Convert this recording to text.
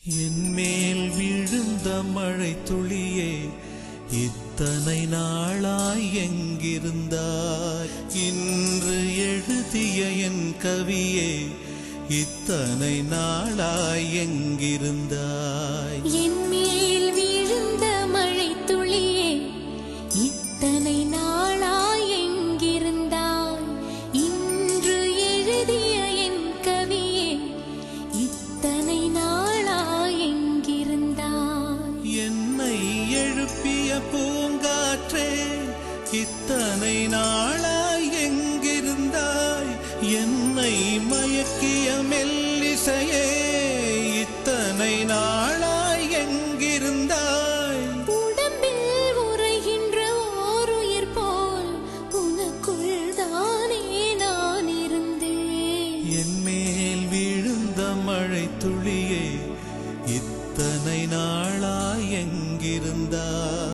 என்மேல் விழுந்த மழை துளியே, இத்தனை நாளாய் எங்கிருந்தாய்? இன்று எழுதிய என் கவியே, இத்தனை நாளாய் எங்கிருந்தாய்? என்மேல் விழுந்த மழை துளியே, இத்தனை நாளாய் எங்கிருந்தாய்? இன்று எழுதிய என் கவியே, இத்தனை நாளாய் எங்கிருந்தாய்? என்னை எழுப்பிய பூங்காற்றே, இத்தனை நாளாய் எங்கிருந்தாய்? என்னை மயக்கிய மெல்லிசையே, இத்தனை நாளாய் எங்கிருந்தாய்? உடம்பில் உறைகின்ற ஓருயிர் போல் உனக்குள் தானே நான் இருந்தேன். என்மேல் விழுந்த மழை துளியே, இத்தனை நாளாய் எங்கிருந்தாய்?